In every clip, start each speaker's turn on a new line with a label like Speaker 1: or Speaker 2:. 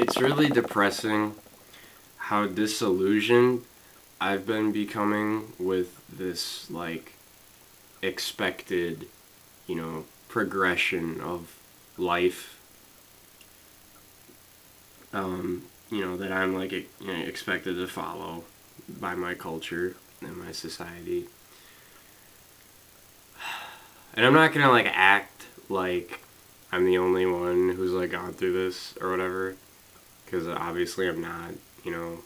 Speaker 1: it's really depressing how disillusioned I've been becoming with this, like, expected, you know, progression of life. You know, that I'm, like, expected to follow by my culture and my society. And I'm not gonna, like, act like I'm the only one who's, like, gone through this or whatever, because obviously I'm not, you know,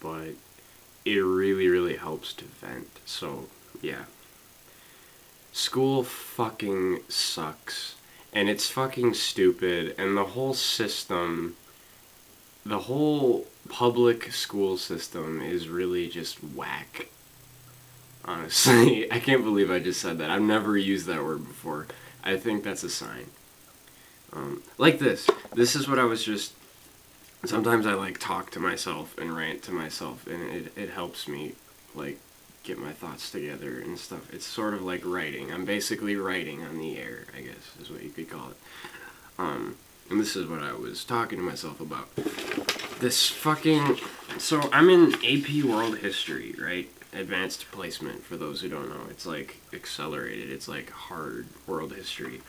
Speaker 1: but it really, really helps to vent. So, yeah. School fucking sucks, and it's fucking stupid, and the whole system, the whole public school system is really just whack. Honestly, I can't believe I just said that. I've never used that word before. I think that's a sign. Like this. This is what I was just... Sometimes I, like, talk to myself and rant to myself, and it helps me, like, get my thoughts together and stuff. It's sort of like writing. I'm basically writing on the air, I guess, is what you could call it. And this is what I was talking to myself about. This fucking... So, I'm in AP World History, right? Advanced placement, for those who don't know. It's, like, accelerated. It's, like, hard world history,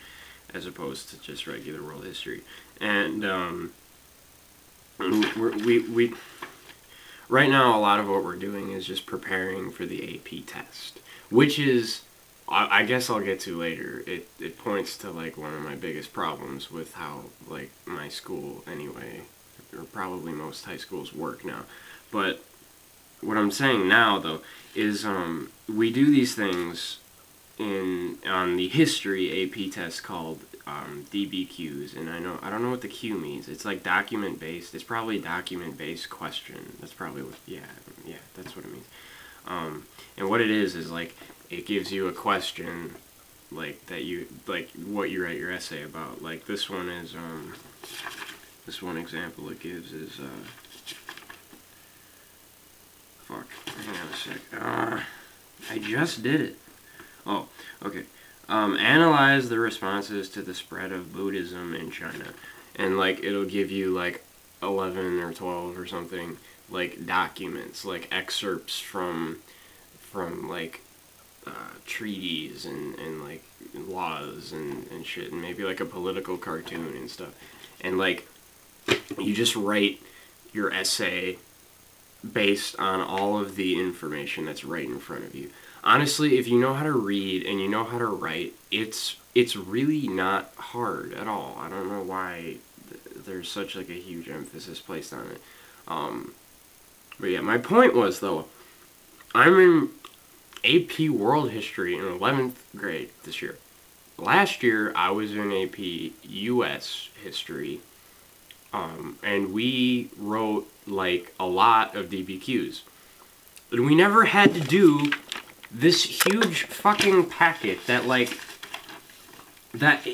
Speaker 1: as opposed to just regular world history. And, we right now, a lot of what we're doing is just preparing for the AP test, which is, I guess I'll get to later. It points to, like, one of my biggest problems with how, like, my school, anyway, or probably most high schools work now. But what I'm saying now, though, is we do these things on the history AP test called DBQs, and I don't know what the Q means. It's like document based. It's probably document based question. That's probably what. Yeah, that's what it means. And what it is like it gives you a question, like that you like what you write your essay about. Like this one is this one example it gives is fuck. Hang on a sec. I just did it. Oh, okay. Analyze the responses to the spread of Buddhism in China. And, like, it'll give you, like, 11 or 12 or something, like, documents, like, excerpts from like, treaties and like, laws and shit, and maybe, like, a political cartoon and stuff. And, like, you just write your essay based on all of the information that's right in front of you. Honestly, if you know how to read and you know how to write, it's really not hard at all. I don't know why there's such, like, a huge emphasis placed on it. But yeah, my point was, though, I'm in AP World History in 11th grade this year. Last year, I was in AP US History, and we wrote, like, a lot of DBQs. But we never had to do this huge fucking packet that, like, that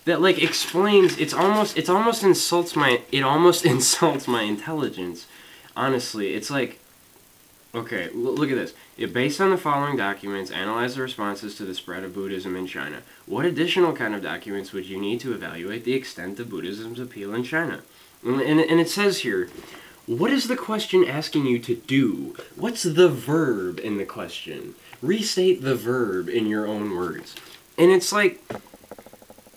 Speaker 1: like explains, it almost insults my intelligence. Honestly, it's like, okay, look at this. Based on the following documents, analyze the responses to the spread of Buddhism in China. What additional kind of documents would you need to evaluate the extent of Buddhism's appeal in China? And it says here, what is the question asking you to do? What's the verb in the question? Restate the verb in your own words. And it's like,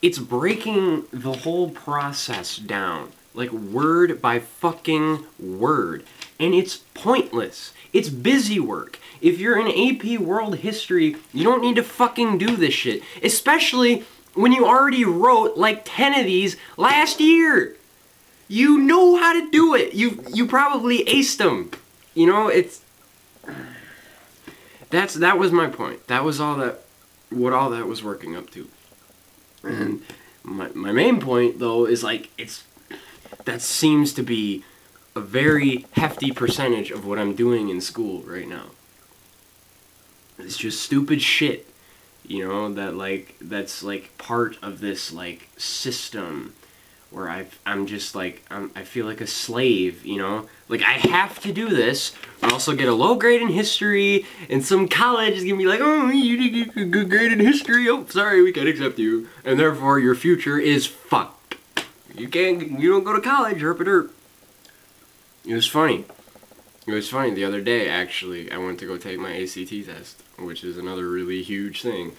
Speaker 1: it's breaking the whole process down, like word by fucking word. And it's pointless. It's busy work. If you're in AP World History, you don't need to fucking do this shit. Especially when you already wrote like 10 of these last year. You know how to do it. You probably aced them. You know, that was my point. That was what all that was working up to. And my main point, though, is like that seems to be a very hefty percentage of what I'm doing in school right now. It's just stupid shit, you know, that's like part of this like system where I'm just like, I feel like a slave, you know? Like, I have to do this, but also get a low grade in history, and some college is gonna be like, oh, you didn't get a good grade in history, oh, sorry, we can't accept you, and therefore your future is fucked. You don't go to college, herp. It was funny. It was funny, the other day, actually, I went to go take my ACT test, which is another really huge thing.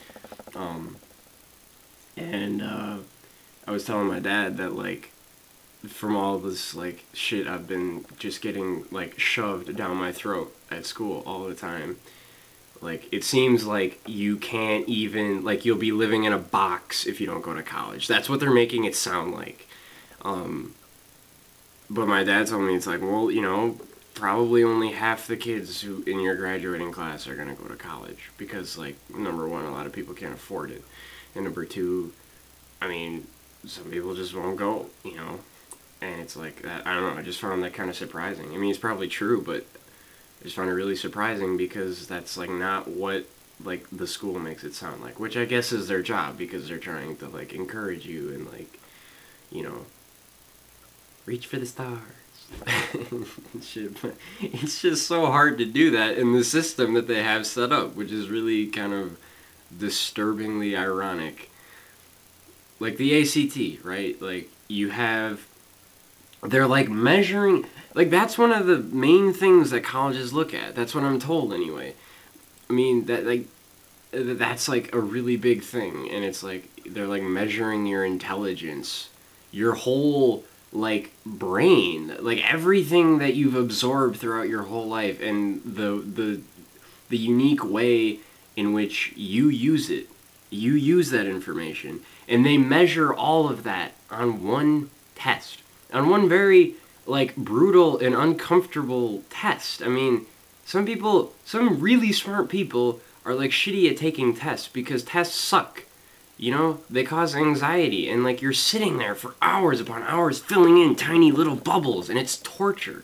Speaker 1: I was telling my dad that, like, from all this, like, shit I've been just getting, like, shoved down my throat at school all the time. Like, it seems like you can't even, like, you'll be living in a box if you don't go to college. That's what they're making it sound like. But my dad told me, it's like, well, you know, probably only half the kids who in your graduating class are going to go to college. Because, like, number one, a lot of people can't afford it. And number two, I mean, some people just won't go, you know. And it's like, that, I don't know, I just found that kind of surprising. I mean, it's probably true, but I just found it really surprising because that's, like, not what, like, the school makes it sound like. Which I guess is their job, because they're trying to, like, encourage you and, like, you know, reach for the stars. Shit, but it's just so hard to do that in the system that they have set up, which is really kind of disturbingly ironic. Like the ACT, right? Like, you have, they're like measuring, like, that's one of the main things that colleges look at. That's what I'm told anyway. I mean, that, like, that's like a really big thing, and it's like they're like measuring your intelligence, your whole, like, brain, like everything that you've absorbed throughout your whole life, and the unique way in which you use it. You use that information, and they measure all of that on one test, on one very, like, brutal and uncomfortable test. I mean, some people, some really smart people are, like, shitty at taking tests because tests suck. You know, they cause anxiety, and, like, you're sitting there for hours upon hours filling in tiny little bubbles, and it's torture.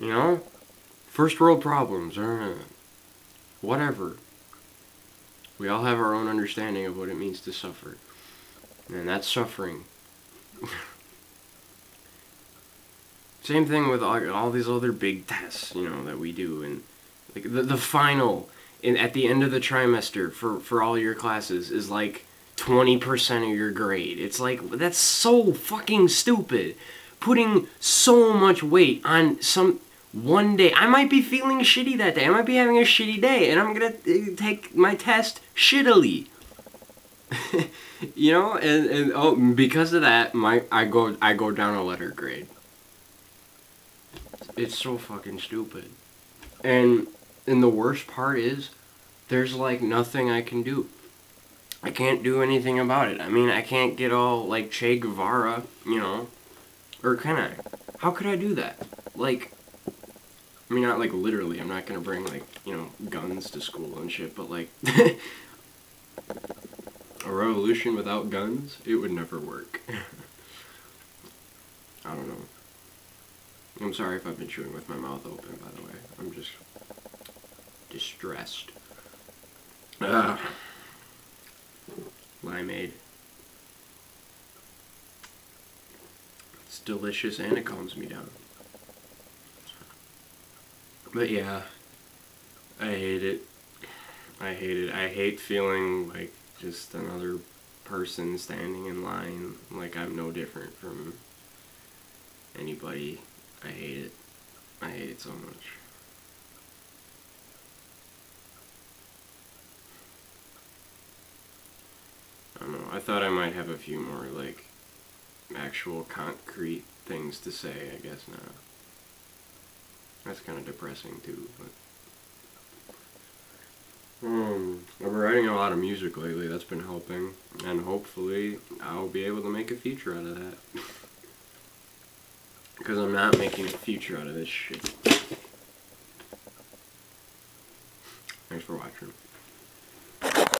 Speaker 1: You know? First world problems, whatever. We all have our own understanding of what it means to suffer. And that's suffering. Same thing with all these other big tests, you know, that we do. And, like, the final, at the end of the trimester for all your classes is, like, 20% of your grade. It's like, that's so fucking stupid. Putting so much weight on some one day. I might be feeling shitty that day. I might be having a shitty day, and I'm gonna take my test shittily. You know, and oh, because of that, I go down a letter grade. It's so fucking stupid. And the worst part is, there's, like, nothing I can do. I can't do anything about it. I mean, I can't get all, like, Che Guevara, you know, or can I? How could I do that? Like, I mean, not, like, literally, I'm not gonna bring, like, you know, guns to school and shit, but, like, a revolution without guns, it would never work. I don't know. I'm sorry if I've been chewing with my mouth open, by the way. I'm just distressed. Limeade. It's delicious and it calms me down. But yeah, I hate it. I hate it. I hate feeling like just another person standing in line, like I'm no different from anybody. I hate it. I hate it so much. I don't know. I thought I might have a few more, like, actual concrete things to say. I guess not. That's kind of depressing too, but I've been writing a lot of music lately. That's been helping, and hopefully I'll be able to make a future out of that. Because I'm not making a future out of this shit. Thanks for watching.